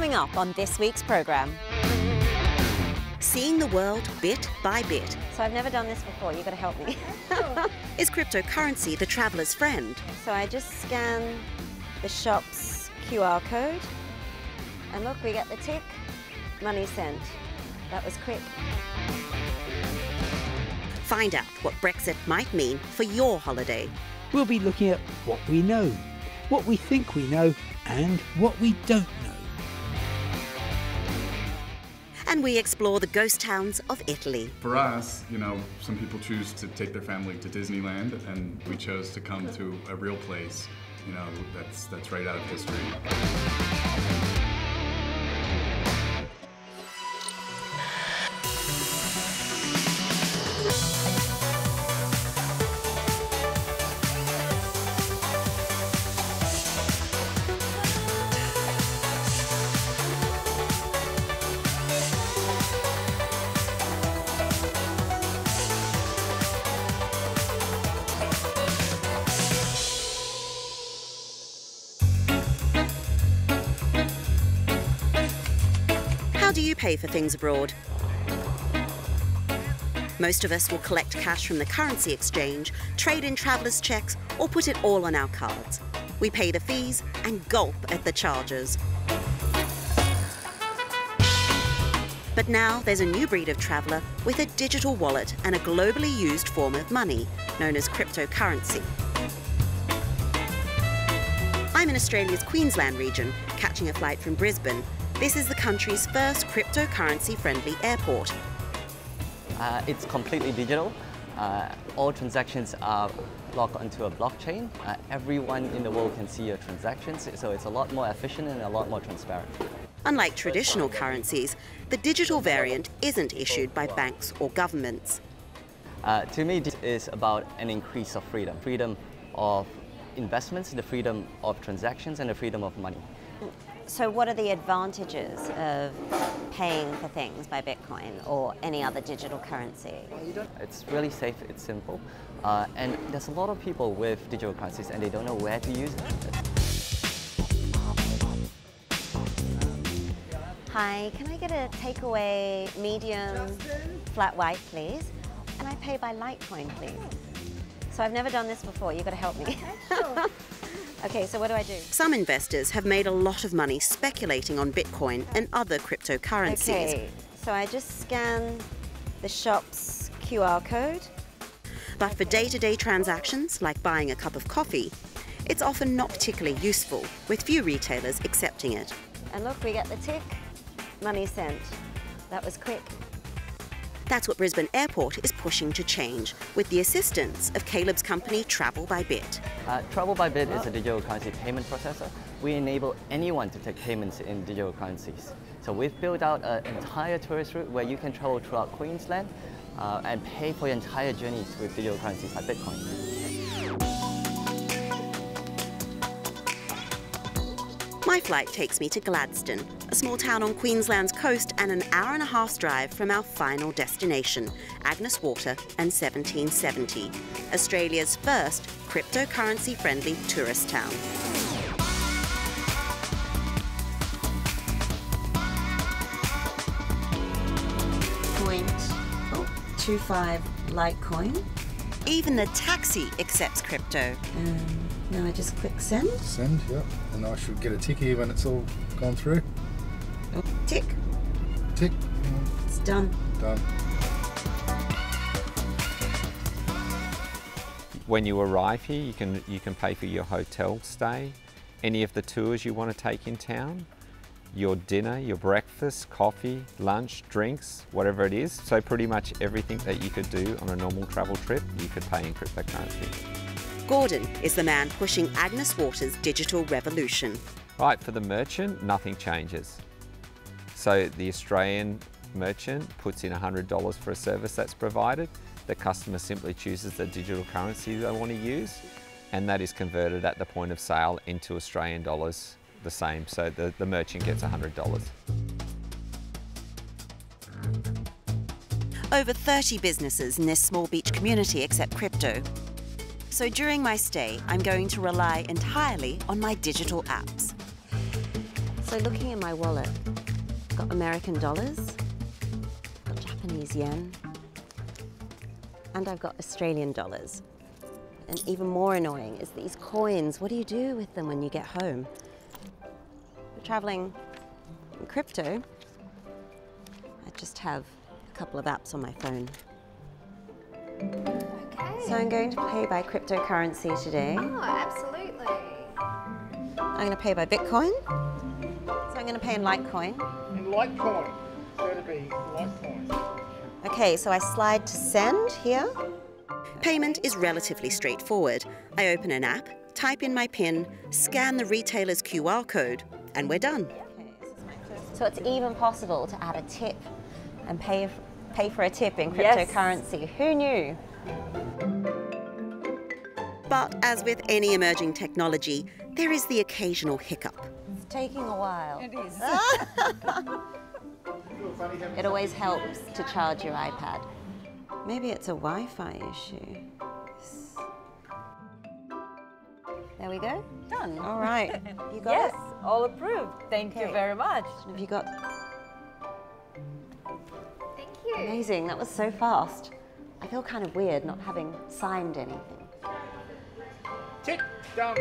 Coming up on this week's programme. Seeing the world bit by bit. So I've never done this before, you've got to help me. Is cryptocurrency the traveller's friend? So I just scan the shop's QR code and look, we get the tick, money sent. That was quick. Find out what Brexit might mean for your holiday. We'll be looking at what we know, what we think we know, and what we don't know. And we explore the ghost towns of Italy. For us, you know, some people choose to take their family to Disneyland, and we chose to come to a real place, you know, that's right out of history. How do you pay for things abroad? Most of us will collect cash from the currency exchange, trade in travellers' cheques, or put it all on our cards. We pay the fees and gulp at the charges. But now there's a new breed of traveller with a digital wallet and a globally used form of money, known as cryptocurrency. I'm in Australia's Queensland region, catching a flight from Brisbane. This is the country's first cryptocurrency-friendly airport. It's completely digital. All transactions are logged onto a blockchain. Everyone in the world can see your transactions, so it's a lot more efficient and a lot more transparent. Unlike traditional currencies, the digital variant isn't issued by banks or governments. To me, this is about an increase of freedom. Freedom of investments, the freedom of transactions, and the freedom of money. So what are the advantages of paying for things by Bitcoin or any other digital currency? It's really safe, it's simple, and there's a lot of people with digital currencies and they don't know where to use it. Hi, can I get a takeaway medium flat white, please? And I pay by Litecoin, please. So I've never done this before, you've got to help me. Okay, so what do I do? Some investors have made a lot of money speculating on Bitcoin and other cryptocurrencies. Okay, so I just scan the shop's QR code. But for day-to-day transactions, like buying a cup of coffee, it's often not particularly useful, with few retailers accepting it. And look, we get the tick, money sent. That was quick. That's what Brisbane Airport is pushing to change, with the assistance of Caleb's company Travel by Bit. Travel by Bit is a digital currency payment processor. We enable anyone to take payments in digital currencies. So we've built out an entire tourist route where you can travel throughout Queensland and pay for your entire journeys with digital currencies like Bitcoin. My flight takes me to Gladstone, a small town on Queensland's coast and an hour-and-a-half's drive from our final destination, Agnes Waters and 1770, Australia's first cryptocurrency-friendly tourist town. .25 Litecoin. Even the taxi accepts crypto. Now I just click send. Send, yeah. And I should get a tick here when it's all gone through. Tick. Tick. It's done. Done. When you arrive here, you can pay for your hotel stay, any of the tours you want to take in town, your dinner, your breakfast, coffee, lunch, drinks, whatever it is. So pretty much everything that you could do on a normal travel trip, you could pay in cryptocurrency. Gordon is the man pushing Agnes Waters' digital revolution. Right, for the merchant, nothing changes. So the Australian merchant puts in $100 for a service that's provided. The customer simply chooses the digital currency they want to use, and that is converted at the point of sale into Australian dollars the same. So the merchant gets $100. Over 30 businesses in this small beach community accept crypto. So during my stay, I'm going to rely entirely on my digital apps. So looking in my wallet, I've got American dollars, got Japanese yen, and I've got Australian dollars. And even more annoying is these coins. What do you do with them when you get home? We're traveling in crypto. I just have a couple of apps on my phone. Okay. So I'm going to pay by cryptocurrency today. Oh, absolutely. I'm going to pay by Bitcoin. So I'm going to pay in Litecoin. In Litecoin. It's going to be Litecoin. Okay, so I slide to send here. Payment is relatively straightforward. I open an app, type in my PIN, scan the retailer's QR code, and we're done. So it's even possible to add a tip and pay for a tip in cryptocurrency. Yes. Who knew? But as with any emerging technology, there is the occasional hiccup. It's taking a while. It is. It always helps to charge your iPad. Maybe it's a Wi-Fi issue. There we go. Done. All right. You got Yes, it? all approved. Thank you Okay. very much. Have you got... Thank you. Amazing. That was so fast. I feel kind of weird not having signed anything. Tick, done.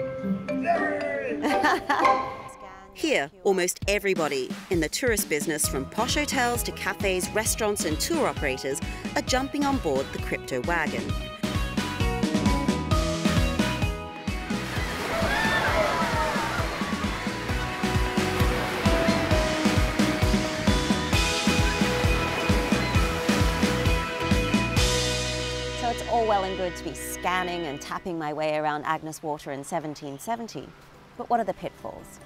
Here, almost everybody in the tourist business, from posh hotels to cafes, restaurants and tour operators, are jumping on board the crypto wagon. So it's all well and good to be scanning and tapping my way around Agnes Waters in 1770. But what are the pitfalls?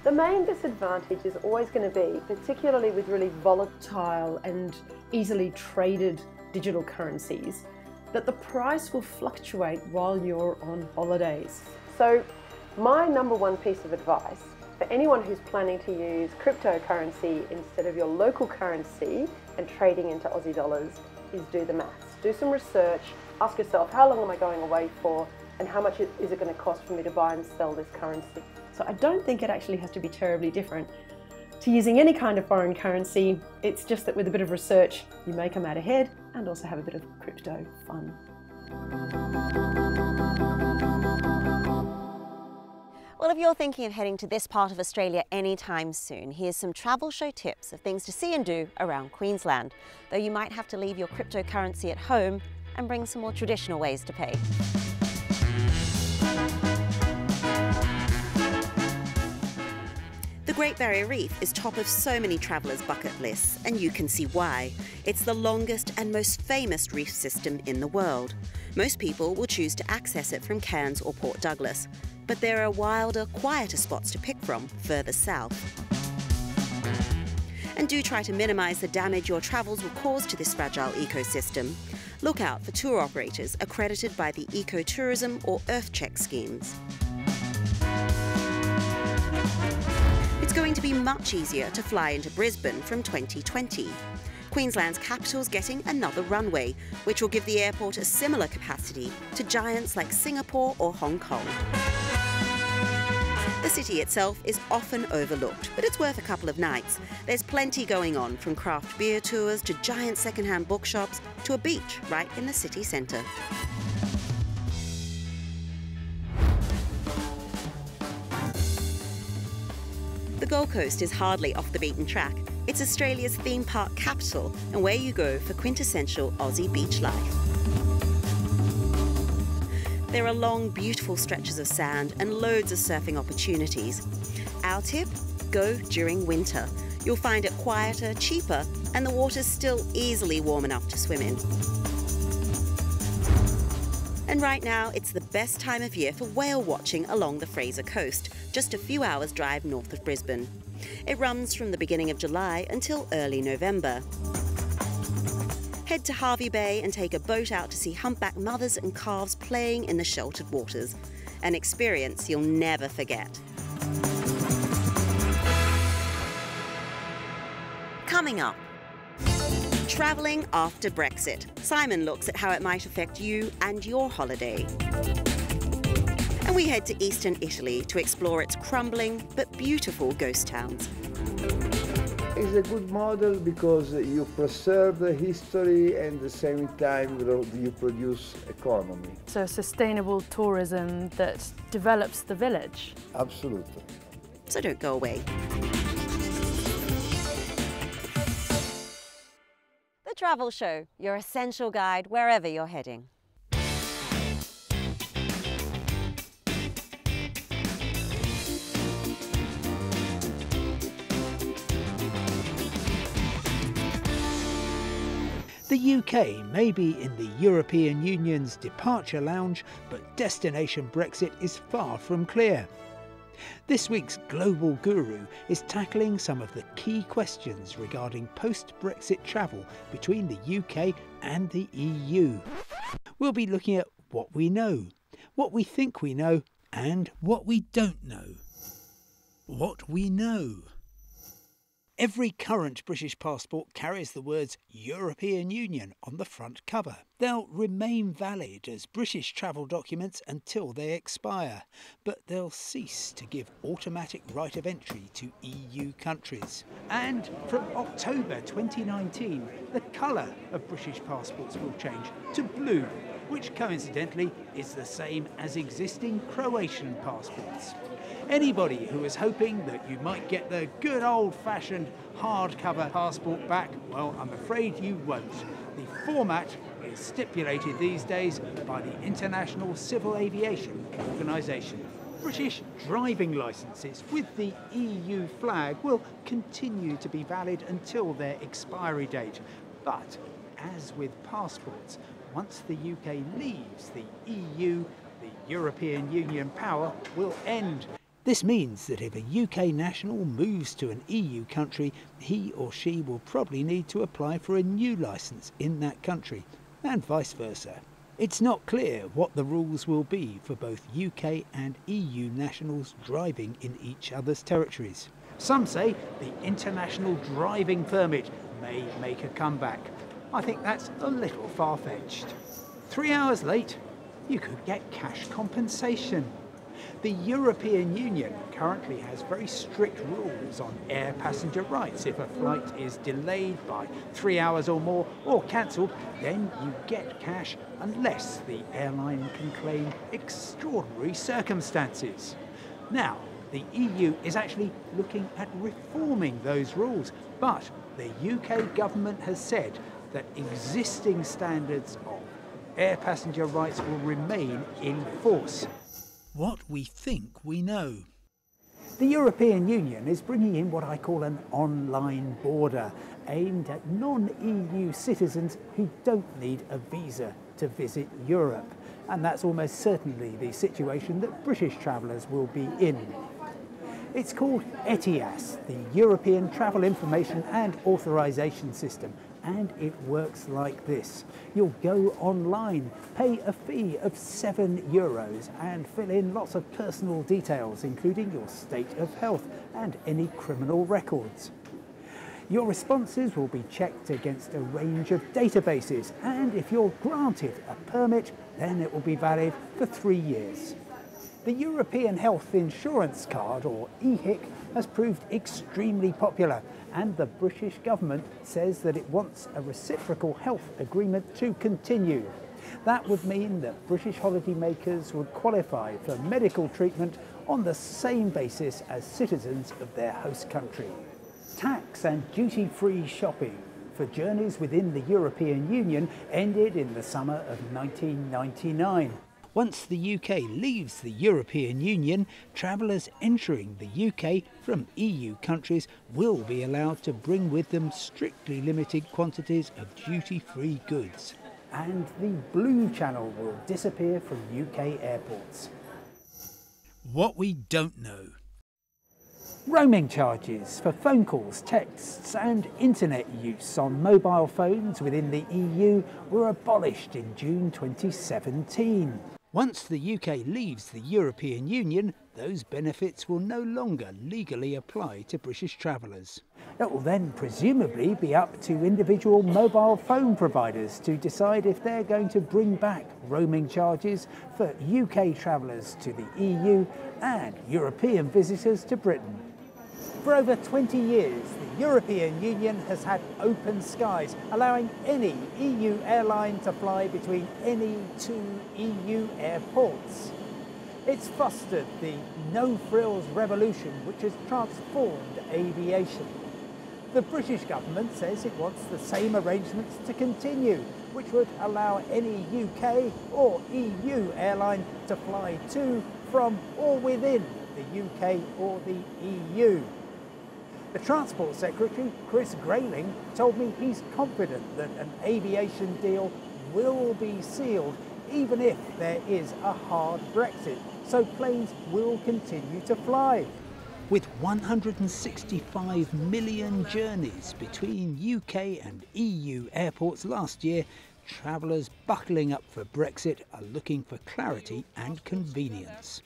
The main disadvantage is always going to be, particularly with really volatile and easily traded digital currencies, that the price will fluctuate while you're on holidays. So my number one piece of advice for anyone who's planning to use cryptocurrency instead of your local currency and trading into Aussie dollars is do the maths. Do some research, ask yourself, how long am I going away for, and how much is it going to cost for me to buy and sell this currency? So I don't think it actually has to be terribly different to using any kind of foreign currency. It's just that with a bit of research, you may come out ahead and also have a bit of crypto fun. Well, if you're thinking of heading to this part of Australia anytime soon, here's some travel show tips of things to see and do around Queensland, though you might have to leave your cryptocurrency at home and bring some more traditional ways to pay. The Great Barrier Reef is top of so many travellers' bucket lists, and you can see why. It's the longest and most famous reef system in the world. Most people will choose to access it from Cairns or Port Douglas, but there are wilder, quieter spots to pick from further south. And do try to minimise the damage your travels will cause to this fragile ecosystem. Look out for tour operators accredited by the Ecotourism or EarthCheck schemes. It's going to be much easier to fly into Brisbane from 2020. Queensland's capital's getting another runway, which will give the airport a similar capacity to giants like Singapore or Hong Kong. The city itself is often overlooked, but it's worth a couple of nights. There's plenty going on, from craft beer tours to giant second-hand bookshops to a beach right in the city centre. The Gold Coast is hardly off the beaten track. It's Australia's theme park capital and where you go for quintessential Aussie beach life. There are long, beautiful stretches of sand and loads of surfing opportunities. Our tip? Go during winter. You'll find it quieter, cheaper, and the water's still easily warm enough to swim in. And right now, it's the best time of year for whale watching along the Fraser Coast, just a few hours' drive north of Brisbane. It runs from the beginning of July until early November. Head to Hervey Bay and take a boat out to see humpback mothers and calves playing in the sheltered waters. An experience you'll never forget. Coming up, travelling after Brexit. Simon looks at how it might affect you and your holiday. And we head to eastern Italy to explore its crumbling but beautiful ghost towns. It's a good model because you preserve the history and at the same time you produce economy. So sustainable tourism that develops the village. Absolutely. So don't go away. The Travel Show, your essential guide wherever you're heading. The UK may be in the European Union's departure lounge, but destination Brexit is far from clear. This week's Global Guru is tackling some of the key questions regarding post-Brexit travel between the UK and the EU. We'll be looking at what we know, what we think we know, and what we don't know. What we know. Every current British passport carries the words European Union on the front cover. They'll remain valid as British travel documents until they expire, but they'll cease to give automatic right of entry to EU countries. And from October 2019, the colour of British passports will change to blue, which coincidentally is the same as existing Croatian passports. Anybody who was hoping that you might get the good old-fashioned hardcover passport back, well, I'm afraid you won't. The format is stipulated these days by the International Civil Aviation Organisation. British driving licences with the EU flag will continue to be valid until their expiry date. But, as with passports, once the UK leaves the EU, the European Union power will end. This means that if a UK national moves to an EU country, he or she will probably need to apply for a new licence in that country, and vice versa. It's not clear what the rules will be for both UK and EU nationals driving in each other's territories. Some say the international driving permit may make a comeback. I think that's a little far-fetched. 3 hours late, you could get cash compensation. The European Union currently has very strict rules on air passenger rights. If a flight is delayed by 3 hours or more or cancelled, then you get cash unless the airline can claim extraordinary circumstances. Now, the EU is actually looking at reforming those rules, but the UK government has said that existing standards of air passenger rights will remain in force. What we think we know. The European Union is bringing in what I call an online border, aimed at non-EU citizens who don't need a visa to visit Europe. And that's almost certainly the situation that British travellers will be in. It's called ETIAS, the European Travel Information and Authorisation System, and it works like this. You'll go online, pay a fee of €7 and fill in lots of personal details, including your state of health and any criminal records. Your responses will be checked against a range of databases, and if you're granted a permit, then it will be valid for 3 years. The European Health Insurance Card, or EHIC, has proved extremely popular, and the British government says that it wants a reciprocal health agreement to continue. That would mean that British holidaymakers would qualify for medical treatment on the same basis as citizens of their host country. Tax and duty-free shopping for journeys within the European Union ended in the summer of 1999. Once the UK leaves the European Union, travellers entering the UK from EU countries will be allowed to bring with them strictly limited quantities of duty-free goods. And the Blue Channel will disappear from UK airports. What we don't know. Roaming charges for phone calls, texts and internet use on mobile phones within the EU were abolished in June 2017. Once the UK leaves the European Union, those benefits will no longer legally apply to British travellers. It will then presumably be up to individual mobile phone providers to decide if they're going to bring back roaming charges for UK travellers to the EU and European visitors to Britain. For over 20 years, the European Union has had open skies, allowing any EU airline to fly between any two EU airports. It's fostered the no-frills revolution which has transformed aviation. The British government says it wants the same arrangements to continue, which would allow any UK or EU airline to fly to, from or within the UK or the EU. The Transport Secretary, Chris Grayling, told me he's confident that an aviation deal will be sealed, even if there is a hard Brexit, so planes will continue to fly. With 165 million journeys between UK and EU airports last year, travellers buckling up for Brexit are looking for clarity and convenience.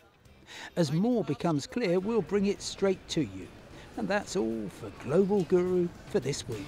As more becomes clear, we'll bring it straight to you. And that's all for Global Guru for this week.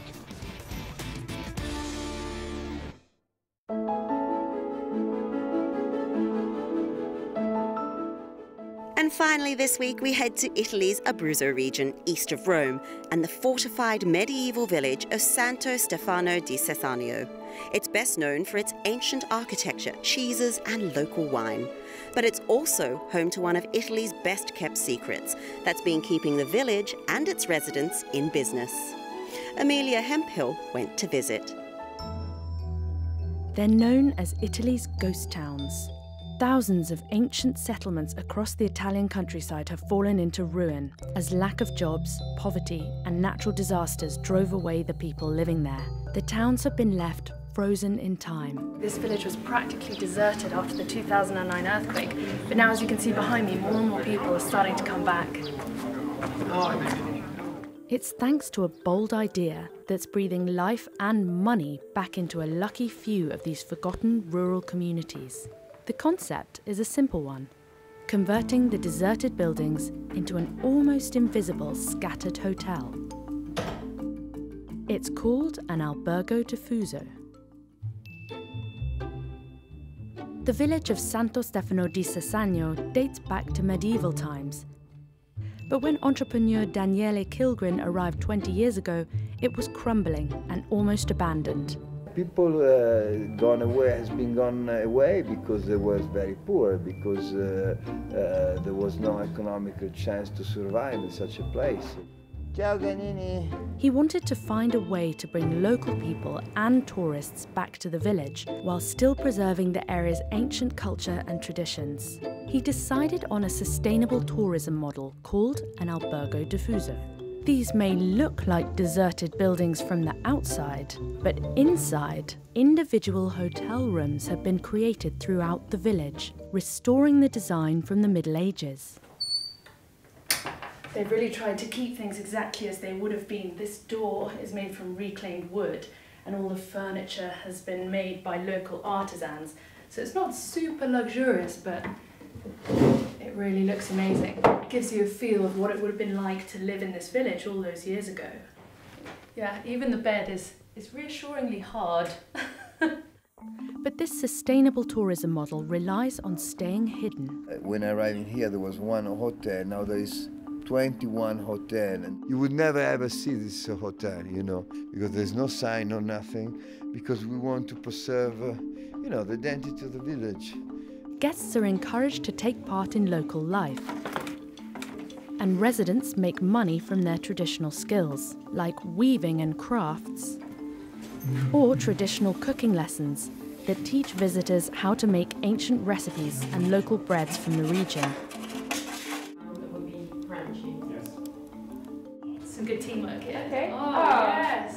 And finally this week we head to Italy's Abruzzo region, east of Rome, and the fortified medieval village of Santo Stefano di Cessaneo. It's best known for its ancient architecture, cheeses and local wine. But it's also home to one of Italy's best kept secrets that's been keeping the village and its residents in business. Amelia Hemphill went to visit. They're known as Italy's ghost towns. Thousands of ancient settlements across the Italian countryside have fallen into ruin as lack of jobs, poverty and natural disasters drove away the people living there. The towns have been left frozen in time. This village was practically deserted after the 2009 earthquake, but now as you can see behind me, more and more people are starting to come back. It's thanks to a bold idea that's breathing life and money back into a lucky few of these forgotten rural communities. The concept is a simple one: converting the deserted buildings into an almost invisible scattered hotel. It's called an albergo diffuso. The village of Santo Stefano di Cessaneo dates back to medieval times. But when entrepreneur Daniele Kilgren arrived 20 years ago, it was crumbling and almost abandoned. People has been gone away because they were very poor, because there was no economical chance to survive in such a place. Ciao, Ganini. He wanted to find a way to bring local people and tourists back to the village while still preserving the area's ancient culture and traditions. He decided on a sustainable tourism model called an albergo diffuso. These may look like deserted buildings from the outside, but inside, individual hotel rooms have been created throughout the village, restoring the design from the Middle Ages. They've really tried to keep things exactly as they would have been. This door is made from reclaimed wood, and all the furniture has been made by local artisans. So it's not super luxurious, but it really looks amazing. It gives you a feel of what it would have been like to live in this village all those years ago. Yeah, even the bed is reassuringly hard. But this sustainable tourism model relies on staying hidden. When I arrived in here, there was one hotel. Now there is 21 hotels. And you would never ever see this hotel, you know, because there's no sign, no nothing, because we want to preserve, you know, the identity of the village. Guests are encouraged to take part in local life. And residents make money from their traditional skills, like weaving and crafts, or traditional cooking lessons that teach visitors how to make ancient recipes and local breads from the region. Some good teamwork here. Okay. Oh, yes!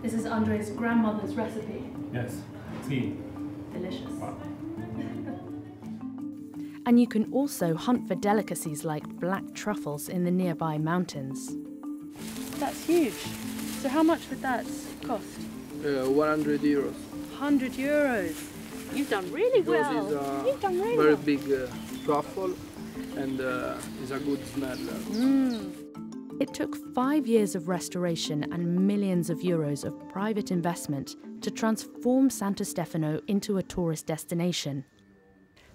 This is Andre's grandmother's recipe. Yes, tea. Delicious. Wow. And you can also hunt for delicacies like black truffles in the nearby mountains. That's huge. So how much would that cost? 100 euros. 100 euros. You've done really well. You've done really well. Very big truffle, and it's a good smell. It took 5 years of restoration and millions of euros of private investment to transform Santo Stefano into a tourist destination.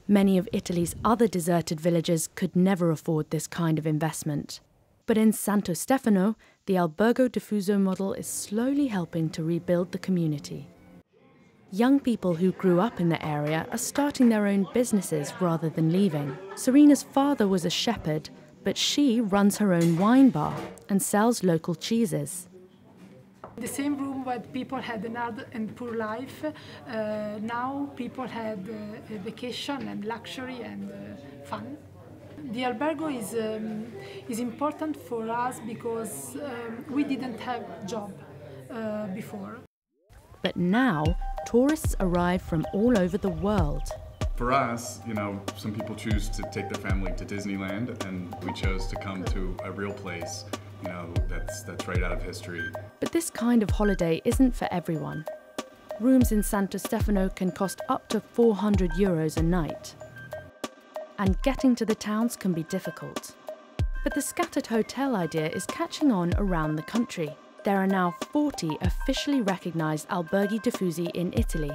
Many of Italy's other deserted villages could never afford this kind of investment. But in Santo Stefano, the Albergo Diffuso model is slowly helping to rebuild the community. Young people who grew up in the area are starting their own businesses rather than leaving. Serena's father was a shepherd, but she runs her own wine bar and sells local cheeses. The same room where people had an hard and poor life, now people had a vacation and luxury and fun. The albergo is important for us because we didn't have a job before. But now, tourists arrive from all over the world. For us, you know, some people choose to take their family to Disneyland, and we chose to come to a real place, you know, that's right out of history. But this kind of holiday isn't for everyone. Rooms in Santo Stefano can cost up to 400 euros a night. And getting to the towns can be difficult. But the scattered hotel idea is catching on around the country. There are now 40 officially recognised alberghi diffusi in Italy.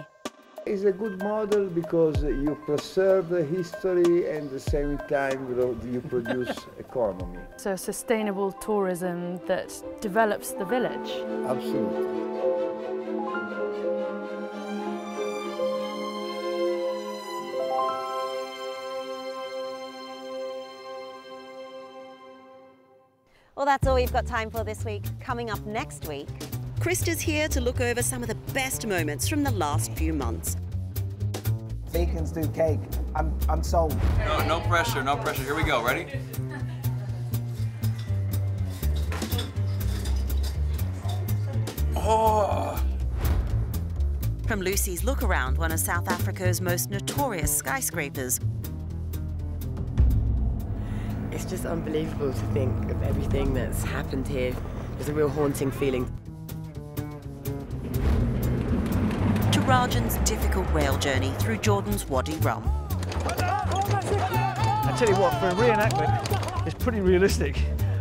It's a good model because you preserve the history and at the same time you produce economy. So sustainable tourism that develops the village. Absolutely. Well, that's all we've got time for this week. Coming up next week, Krista's here to look over some of the best moments from the last few months. Beacons do cake. I'm sold. No pressure, no pressure. Here we go. Ready? Oh! From Lucy's look around one of South Africa's most notorious skyscrapers. It's just unbelievable to think of everything that's happened here. There's a real haunting feeling. To Rajan's difficult rail journey through Jordan's Wadi Rum. I tell you what, for a reenactment, it's pretty realistic.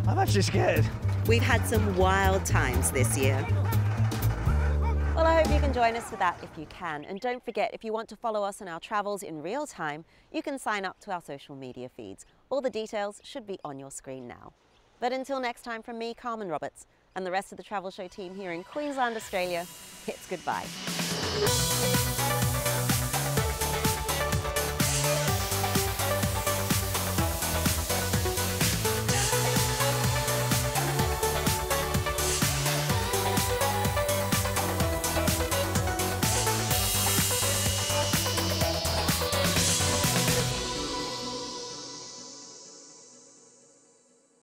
I'm actually scared. We've had some wild times this year. well, I hope you can join us for that if you can. And don't forget, if you want to follow us on our travels in real time, you can sign up to our social media feeds. All the details should be on your screen now. But until next time, from me, Carmen Roberts, and the rest of the Travel Show team here in Queensland, Australia, it's goodbye.